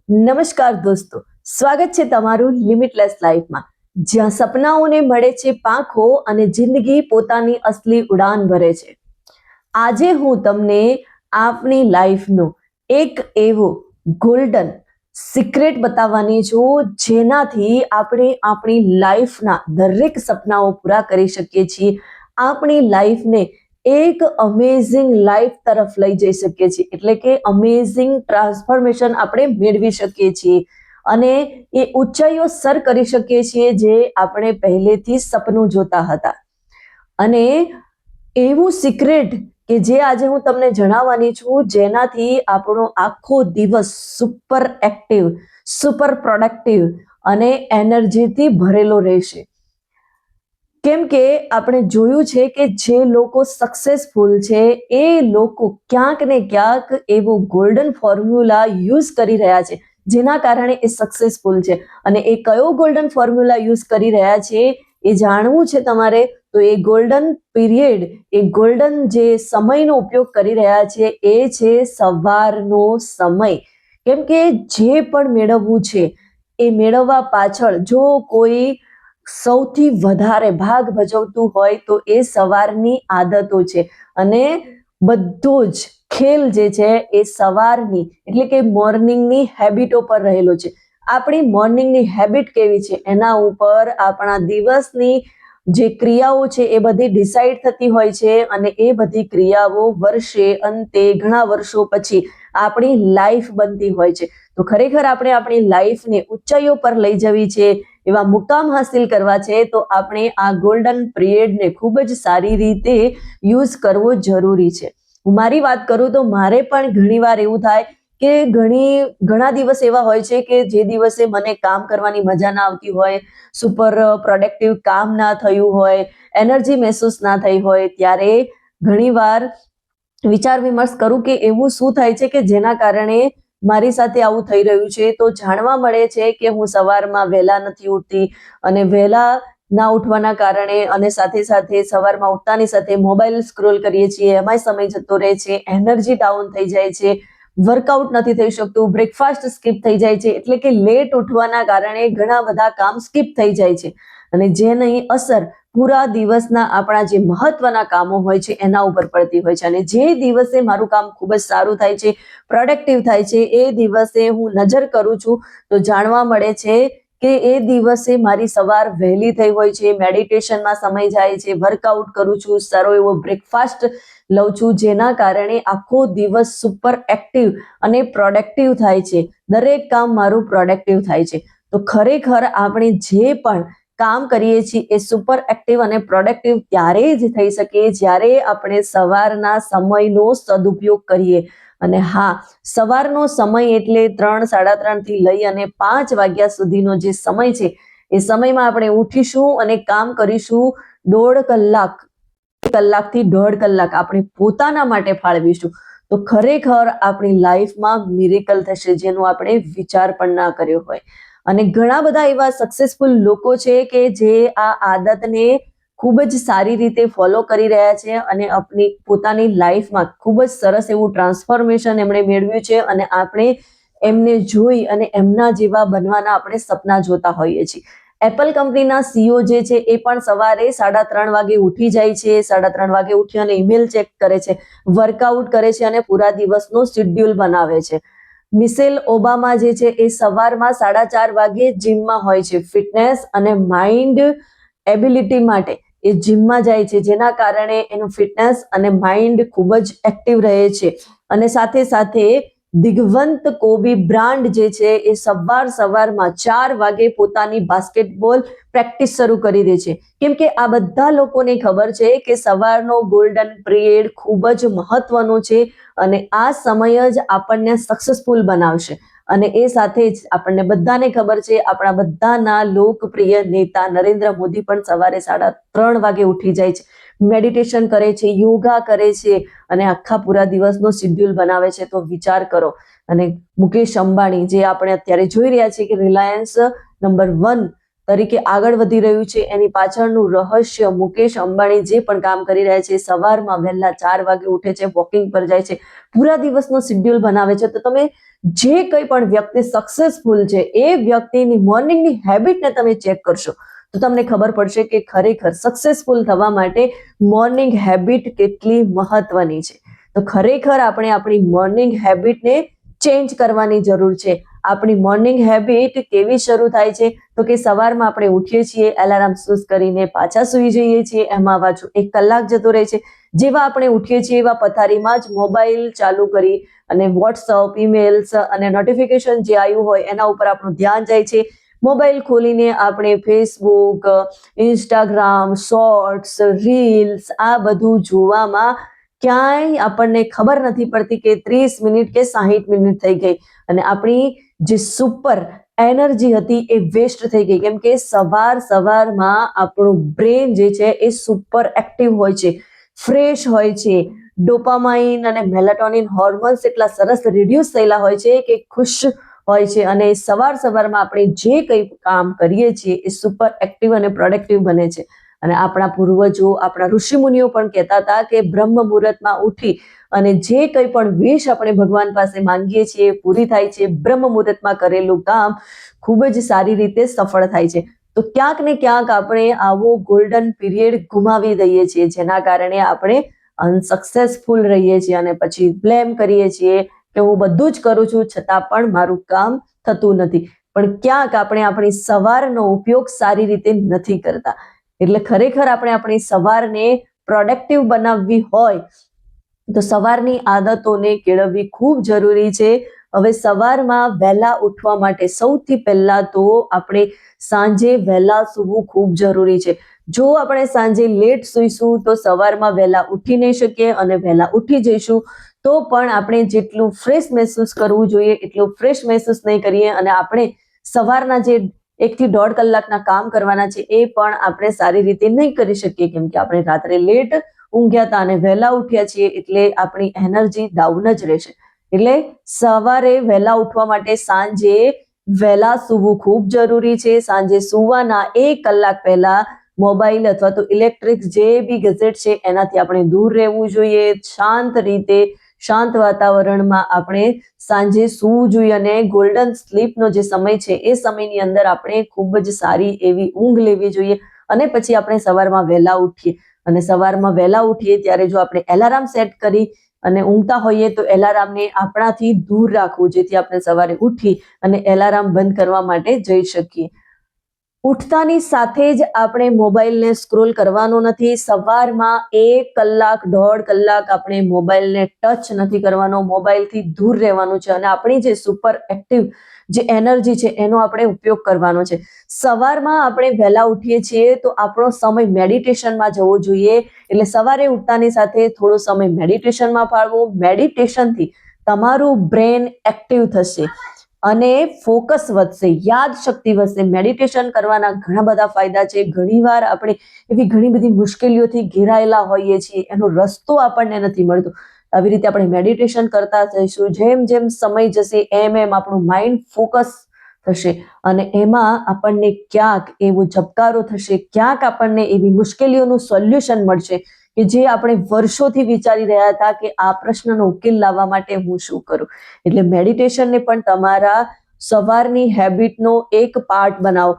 નમસ્કાર દોસ્તો, સ્વાગત છે તમારું લિમિટલેસ લાઈફમાં, જ્યાં સપનાઓને મળે છે પાંખો અને જિંદગી પોતાની અસલી ઉડાન ભરે છે. આજે હું તમને આપણી લાઈફનો એક એવો ગોલ્ડન સિક્રેટ બતાવવાની છું, જેનાથી આપણે આપણી લાઈફના દરેક સપનાઓ પૂરા કરી શકીએ છીએ, આપણી લાઈફને એક અમેઝિંગ લાઈફ તરફ લઈ જઈ શકીએ છીએ, એટલે કે અમેઝિંગ ટ્રાન્સફોર્મેશન આપણે મેળવી શકીએ છીએ અને એ ઊંચાઈઓ સર કરી શકીએ છીએ જે આપણે પહેલેથી સપનું જોતા હતા. અને એવું સિક્રેટ કે જે આજે હું તમને જણાવવાની છું, જેનાથી આપણો આખો દિવસ સુપર એક્ટિવ, સુપર પ્રોડક્ટિવ અને એનર્જીથી ભરેલો રહેશે. કેમ કે આપણે જોયું છે કે જે લોકો સક્સેસફુલ છે એ લોકો ક્યાંક ને ક્યાંક એવો ગોલ્ડન ફોર્મ્યુલા યુઝ કરી રહ્યા છે, જેના કારણે એ સક્સેસફુલ છે. અને એ કયો ગોલ્ડન ફોર્મ્યુલા યુઝ કરી રહ્યા છે એ જાણવું છે તમારે, તો એ ગોલ્ડન પીરિયડ, એ ગોલ્ડન જે સમયનો ઉપયોગ કરી રહ્યા છે એ છે સવારનો સમય. કેમ કે જે પણ મેળવવું છે એ મેળવવા પાછળ જો કોઈ સૌથી વધારે ભાગ ભજવતું હોય તો એ સવારની આદતો છે. અને બધો જ ખેલ જે છે એ સવારની એટલે કે મોર્નિંગની હેબિટો પર રહેલો છે. આપણી મોર્નિંગની હેબિટ કેવી છે એના ઉપર આપણા દિવસની જે ક્રિયાઓ છે એ બધી ડિસાઈડ થતી હોય છે, અને એ બધી ક્રિયાઓ વર્ષે અંતે ઘણા વર્ષો પછી આપણી લાઈફ બનતી હોય છે. તો ખરેખર આપણે આપણી લાઈફને ઊંચાઈઓ પર લઈ જવી છે, એવા મુકામ હાસિલ કરવા છે, તો આપણે આ ગોલ્ડન પીરિયડને ખૂબ જ સારી રીતે યુઝ કરવો જરૂરી છે. હું મારી વાત કરું તો મારે પણ ઘણીવાર એવું થાય કે ઘણા દિવસ એવા હોય છે કે જે દિવસે મને કામ કરવાની મજા ના આવતી હોય, સુપર પ્રોડક્ટિવ કામ ના થયું હોય, એનર્જી મહેસૂસ ના થઈ હોય, ત્યારે ઘણીવાર વિચાર વિમર્શ કરું કે એવું શું થાય છે કે જેના કારણે મારી સાથે આવું થઈ રહ્યું છે. તો જાણવા મળે છે કે હું સવારમાં વહેલા નથી ઉઠતી, અને વહેલા ના ઉઠવાના કારણે અને સાથે સાથે સવારમાં ઉઠતાની સાથે મોબાઈલ સ્ક્રોલ કરીએ છીએ, એમાંય સમય જતો રહે છે, એનર્જી ડાઉન થઈ જાય છે, વર્કઆઉટ નથી થઈ શકતું, બ્રેકફાસ્ટ સ્કીપ થઈ જાય છે. એટલે કે લેટ ઉઠવાના કારણે ઘણા બધા કામ સ્કીપ થઈ જાય છે, અને જેની અસર પૂરા દિવસના આપણા જે મહત્વના કામો હોય છે એના ઉપર પડતી હોય છે. અને જે દિવસે મારું કામ ખૂબ જ સારું થાય છે, પ્રોડક્ટિવ થાય છે, એ દિવસે હું નજર કરું છું તો જાણવા મળે છે કે એ દિવસે મારી સવાર વહેલી થઈ હોય છે, મેડિટેશનમાં સમય જાય છે, વર્કઆઉટ કરું છું, સારો એવો બ્રેકફાસ્ટ લઉં છું, જેના કારણે આખો દિવસ સુપર એક્ટિવ અને પ્રોડક્ટિવ થાય છે. દરેક કામ મારું પ્રોડક્ટિવ થાય છે. તો ખરેખર આપણે જે પણ કામ કરીએ છીએ એ સુપર એક્ટિવ અને પ્રોડક્ટિવ ત્યારે જ થઈ શકે જ્યારે આપણે સવારના સમયનો સદુપયોગ કરીએ. અને હા, સવારનો સમય એટલે 3, 3:30 થી લઈ અને 5 વાગ્યા સુધીનો જે સમય છે, એ સમયમાં આપણે ઉઠીશું અને કામ કરીશું. 1.5 કલાકથી 1.5 કલાક આપણે પોતાના માટે ફાળવીશું, તો ખરેખર આપણી લાઈફમાં મિરેકલ થશે, જેનો આપણે વિચાર પણ ના કર્યો હોય. અને ઘણા બધા એવા સક્સેસફુલ લોકો છે કે જે આ આદતને ખૂબ જ સારી રીતે ફોલો કરી રહ્યા છે, અને આપણી પોતાની લાઈફમાં ખૂબ જ સરસ એવું ટ્રાન્સફોર્મેશન એમણે મેળવ્યું છે. અને આપણે એમને જોઈ અને એમના જેવા બનવાના આપણે સપના જોતા હોઈએ છીએ. એપલ કંપનીના CEO જે છે એ પણ સવારે 3:30 વાગે ઉઠી જાય છે, 3:30 વાગે ઉઠી અને ઈમેલ ચેક કરે છે, વર્કઆઉટ કરે છે અને પૂરા દિવસનો શેડ્યુલ બનાવે છે. મિશેલ ઓબામા જે છે એ સવારમાં 4:30 વાગે જીમમાં હોય છે, ફિટનેસ અને માઇન્ડ એબિલિટી માટે એ જીમમાં જાય છે, જેના કારણે એનું ફિટનેસ અને માઇન્ડ ખૂબ જ એક્ટિવ રહે છે. અને સાથે સાથે દિગ્વંત કોબી બ્રાન્ડ જે છે એ સવારમાં 4 વાગે પોતાની બાસ્કેટબોલ પ્રેક્ટિસ શરૂ કરી દે છે. કેમ કે આ બધા લોકોને ખબર છે કે સવારનો ગોલ્ડન પીરિયડ ખૂબ જ મહત્વનો છે, અને આ સમય જ આપણને સક્સેસફુલ બનાવશે. અને એ સાથે જ આપણને બધાને ખબર છે, આપણા બધાના લોકપ્રિય નેતા નરેન્દ્ર મોદી પણ સવારે 3:30 વાગે ઉઠી જાય છે, મેડિટેશન કરે છે, યોગા કરે છે, અને આખા પૂરા દિવસનો શેડ્યુલ બનાવે છે. તો વિચાર કરો. અને મુકેશ અંબાણી જે આપણે અત્યારે જોઈ રહ્યા છીએ કે રિલાયન્સ નંબર 1 તરીકે આગળ વધી રહ્યું છે. એની પાછળનું રહસ્ય મુકેશ અંબાણી જે પણ કામ કરી રહ્યા છે, સવારમાં વહેલા 4 વાગે ઉઠે છે, વોકિંગ પર જાય છે, પૂરા દિવસનો શેડ્યુલ બનાવે છે. તો તમે જે કંઈ પણ વ્યક્તિ સક્સેસફુલ છે એ વ્યક્તિની મોર્નિંગની હેબિટને તમે ચેક કરશો તો તમને ખબર પડશે કે ખરેખર સક્સેસફુલ થવા માટે મોર્નિંગ હેબિટ કેટલી મહત્વની છે. તો ખરેખર આપણે આપણી મોર્નિંગ હેબિટને ચેન્જ કરવાની જરૂર છે. આપણી મોર્નિંગ હેબિટ કેવી શરૂ થાય છે તો કે સવારમાં આપણે ઉઠીએ છીએ, એલાર્મ સ્નૂઝ કરીને પાછા સૂઈ જઈએ છીએ, એમાં પાછું 1 કલાક જતો રહે છે. જેવા આપણે ઉઠીએ છીએ એવા પથારીમાં જ મોબાઈલ ચાલુ કરી અને વોટ્સઅપ, ઈમેલ્સ અને નોટિફિકેશન જે આવ્યું હોય એના ઉપર આપણું ધ્યાન જાય છે. મોબાઈલ ખોલીને આપણે ફેસબુક, ઇન્સ્ટાગ્રામ, શોર્ટ્સ, રીલ્સ આ બધું જોવામાં ક્યાંય આપણને ખબર નથી પડતી કે 30 મિનિટ કે 60 મિનિટ થઈ ગઈ અને આપણી જે સુપર એનર્જી હતી એ વેસ્ટ થઈ ગઈ. કેમ કે સવારમાં આપણું બ્રેન જે છે એ સુપર એક્ટિવ હોય છે, ફ્રેશ હોય છે. ડોપામાઇન અને મેલાટોનિન હોર્મોન્સ એટલા સરસ રિડ્યુસ થયેલા હોય છે કે ખુશ હોય છે અને સવારમાં આપણે જે કંઈ કામ કરીએ છીએ એ સુપર એક્ટિવ અને પ્રોડક્ટિવ બને છે. અને આપણા પૂર્વજો, આપણા ઋષિમુનિઓ પણ કહેતા હતા કે બ્રહ્મ મુહૂર્તમાં ઉઠી અને જે કંઈ પણ વિશ આપણે ભગવાન પાસે માંગીએ છીએ પૂરી થાય છે. બ્રહ્મ મુહૂર્તમાં કરેલું કામ ખૂબ જ સારી રીતે સફળ થાય છે. તો ક્યાંક ને ક્યાંક આપણે આવો ગોલ્ડન પીરિયડ ગુમાવી દઈએ છીએ, જેના કારણે આપણે અનસક્સેસફુલ રહીએ છીએ અને પછી બ્લેમ કરીએ છીએ કે હું બધું જ કરું છું છતાં પણ મારું કામ થતું નથી. પણ ક્યાંક આપણે આપણી સવારનો ઉપયોગ સારી રીતે નથી કરતા. એટલે ખરેખર આપણે આપણી સવારને પ્રોડક્ટિવ બનાવવી હોય તો સવારની આદતોને કેળવવી ખૂબ જરૂરી છે. હવે સવારમાં વહેલા ઉઠવા માટે સૌથી પહેલા તો આપણે સાંજે વહેલા સૂવું ખૂબ જરૂરી છે. જો આપણે સાંજે લેટ સૂઈશું તો સવારમાં વહેલા ઉઠી નહીં શકીએ અને વહેલા ઉઠી જઈશું તો પણ આપણે જેટલું ફ્રેશ મહેસૂસ કરવું જોઈએ એટલું ફ્રેશ મહેસૂસ નહીં કરીએ અને આપણે સવારના જે 1 થી 1.5 કલાકના કામ કરવાના છે એ પણ આપણે સારી રીતે નહીં કરી શકીએ. કેમ કે આપણે રાત્રે લેટ ઊંઘ્યા હતા અને વહેલા ઉઠ્યા છીએ એટલે આપણી એનર્જી ડાઉન જ રહેશે. એટલે સવારે વહેલા ઉઠવા માટે સાંજે વહેલા સૂવું ખૂબ જરૂરી છે. સાંજે સૂવાના 1 કલાક પહેલા મોબાઈલ અથવા તો ઇલેક્ટ્રિક જે બી ગેજેટ છે એનાથી આપણે દૂર રહેવું જોઈએ. શાંત રીતે, શાંત વાતાવરણમાં આપણે સાંજે સૂવું જોઈએ અને ગોલ્ડન સ્લીપનો જે સમય છે એ સમયની અંદર આપણે ખૂબ જ સારી એવી ઊંઘ લેવી જોઈએ અને પછી આપણે સવારમાં વહેલા ઉઠીએ. અને સવારમાં વહેલા ઉઠીએ ત્યારે જો આપણે એલાર્મ સેટ કરી અને ઊંઘતા હોઈએ તો એલાર્મને આપણાથી દૂર રાખવું જેથી આપણે સવારે ઉઠી અને એલાર્મ બંધ કરવા માટે જઈ શકીએ. ઉઠતાની સાથે જ આપણે મોબાઈલને સ્ક્રોલ કરવાનો નથી. સવારમાં 1 કલાક 1.5 કલાક આપણે મોબાઈલને ટચ નથી કરવાનો, મોબાઈલથી દૂર રહેવાનું છે અને આપણી જે સુપર એક્ટિવ જે એનર્જી છે એનો આપણે ઉપયોગ કરવાનો છે. સવારમાં આપણે વહેલા ઉઠીએ છીએ તો આપણો સમય મેડિટેશનમાં જવો જોઈએ. એટલે સવારે ઉઠતાની સાથે થોડો સમય મેડિટેશનમાં ફાળવો. મેડિટેશનથી તમારું બ્રેન એક્ટિવ થશે અને ફોકસ વધશે, યાદ શક્તિ વધશે. મેડિટેશન કરવાના ઘણા બધા ફાયદા છે. ઘણીવાર આપણે એવી ઘણી બધી મુશ્કેલીઓથી ઘેરાયેલા હોઈએ છીએ, એનો રસ્તો આપણને નથી મળતો. આવી રીતે આપણે મેડિટેશન કરતા જઈશું, જેમ જેમ સમય જશે એમ એમ આપણું માઇન્ડ ફોકસ થશે અને એમાં આપણને ક્યાંક એવો ઝબકારો થશે, ક્યાંક આપણને એવી મુશ્કેલીઓનું સોલ્યુશન મળશે કે જે આપણે વર્ષોથી વિચારી રહ્યા હતા કે આ પ્રશ્નનો ઉકેલ લાવવા માટે હું શું કરું. એટલે મેડિટેશનને પણ તમારા સવારની હેબિટનો એક પાર્ટ બનાવો.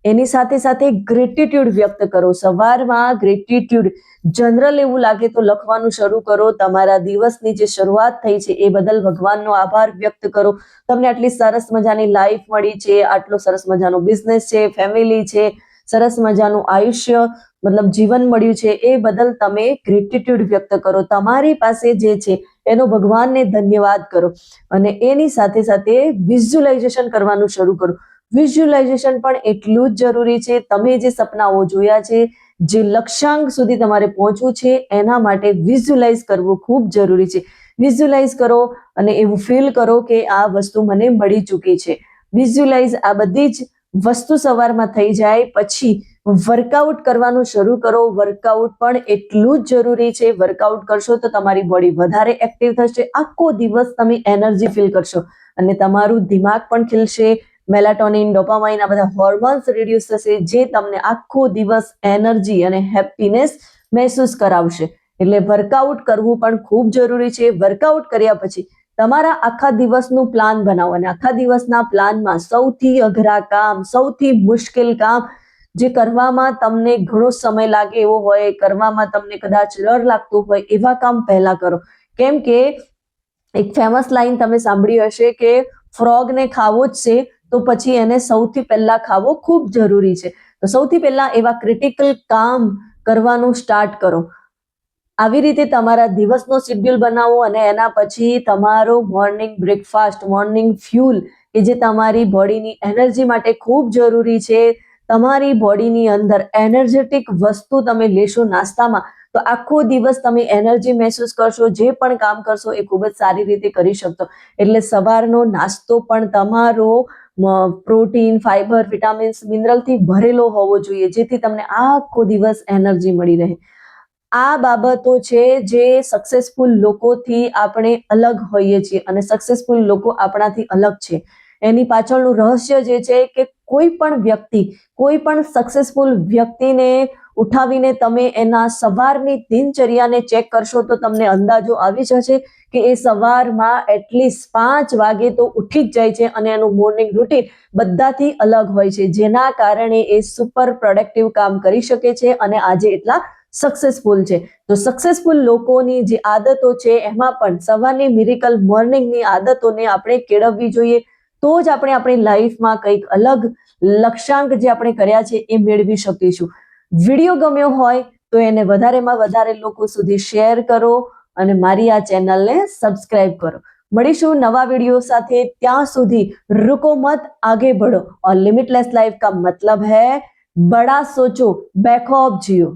એની સાથે સાથે ગ્રેટિટ્યુડ વ્યક્ત કરો. સવારમાં ગ્રેટિટ્યુડ જનરલ એવું લાગે તો લખવાનું શરૂ કરો. તમારા દિવસની જે શરૂઆત થઈ છે એ બદલ ભગવાનનો આભાર વ્યક્ત કરો. તમને આટલી સરસ મજાની લાઈફ મળી છે, આટલો સરસ મજાનો બિઝનેસ છે, ફેમિલી છે, સરસ મજાનું આયુષ્ય મતલબ જીવન મળ્યું છે, એ બદલ તમે ગ્રેટિટ્યુડ વ્યક્ત કરો. તમારી પાસે જે છે એનો ભગવાનને ધન્યવાદ કરો અને એની સાથે સાથે વિઝ્યુલાઇઝેશન કરવાનું શરૂ કરો. વિઝ્યુલાઇઝેશન પણ એટલું જ જરૂરી છે. તમે જે સપનાઓ જોયા છે, જે લક્ષ્યાંક સુધી તમારે પહોંચવું છે એના માટે વિઝ્યુલાઇઝ કરવું ખૂબ જરૂરી છે. વિઝ્યુલાઇઝ કરો અને એવું ફીલ કરો કે આ વસ્તુ મને મળી ચૂકી છે. વિઝ્યુલાઇઝ આ બધી જ વસ્તુ સવારમાં થઈ જાય પછી વર્કઆઉટ કરવાનું શરૂ કરો. વર્કઆઉટ પણ એટલું જ જરૂરી છે. વર્કઆઉટ કરશો તો તમારી બોડી વધારે એક્ટિવ થશે. આખો દિવસ તમે એનર્જી ફીલ કરશો અને તમારું દિમાગ પણ ખીલશે, મેલાટોનિન, ડોપામાઇન આ બધા હોર્મોન્સ રિડ્યુસ થશે, જે તમને આખો દિવસ એનર્જી અને હેપીનેસ મહેસૂસ કરાવશે. એટલે વર્કઆઉટ કરવું પણ ખૂબ જરૂરી છે. વર્કઆઉટ કર્યા પછી તમારા આખા દિવસનું પ્લાન બનાવો અને આખા દિવસના પ્લાનમાં સૌથી અઘરા કામ, સૌથી મુશ્કેલ કામ જે કરવામાં તમને ઘણો સમય લાગે એવો હોય, કરવામાં તમને કદાચ ડર લાગતો હોય, એવા કામ પહેલા કરો. કેમ કે એક ફેમસ લાઈન તમે સાંભળી હશે કે ફ્રોગને ખાવો જ છે તો પછી એને સૌથી પહેલા ખાવો ખૂબ જરૂરી છે. તો સૌથી પહેલા એવા ક્રિટિકલ કામ કરવાનું સ્ટાર્ટ કરો. આવી રીતે તમારા દિવસનો શેડ્યુલ બનાવો અને એના પછી તમારો મોર્નિંગ બ્રેકફાસ્ટ, મોર્નિંગ ફ્યુલ કે જે તમારી બોડીની એનર્જી માટે ખૂબ જરૂરી છે, તમારી બોડીની અંદર એનર્જેટિક વસ્તુ તમે લેશો નાસ્તામાં તો આખો દિવસ તમે એનર્જી મહેસૂસ કરશો, જે પણ કામ કરશો એ ખૂબ જ સારી રીતે કરી શકશો. એટલે સવારનો નાસ્તો પણ તમારો પ્રોટીન, ફાઈબર, વિટામિન્સ, મિનરલથી ભરેલો હોવો જોઈએ, જેથી તમને આખો દિવસ એનર્જી મળી રહે. આ બાબતો છે જે સક્સેસફુલ લોકોથી આપણે અલગ હોઈએ છીએ અને સક્સેસફુલ લોકો આપણાથી અલગ છે. એની પાછળનું રહસ્ય જે છે કે કોઈ પણ વ્યક્તિ, કોઈ પણ સક્સેસફુલ વ્યક્તિને ઉઠાવીને તમે એના સવારની દિનચર્યાને ચેક કરશો તો તમને અંદાજો આવી જશે કે એ સવારમાં એટલીસ્ટ 5 વાગે તો ઉઠી જ જાય છે અને એનું મોર્નિંગ રૂટીન બધાથી અલગ હોય છે, જેના કારણે એ સુપર પ્રોડક્ટિવ કામ કરી શકે છે અને આજે એટલા સક્સેસફુલ છે. તો સક્સેસફુલ લોકોની જે આદતો છે એમાં પણ સવારની મિરેકલ મોર્નિંગની આદતોને આપણે કેળવવી જોઈએ. તો જ આપણે આપણી લાઈફમાં કંઈક અલગ લક્ષ્યાંક જે આપણે કર્યા છે એ મેળવી શકીશું. વિડીયો ગમ્યો હોય તો એને વધારેમાં વધારે લોકો સુધી શેર કરો અને મારી આ ચેનલને સબસ્ક્રાઇબ કરો. મળીશું નવા વિડીયો સાથે. ત્યાં સુધી रुको मत, आगे बढ़ो और लिमिटलेस लाइफ का मतलब है बड़ा सोचो, बेखौफ जियो.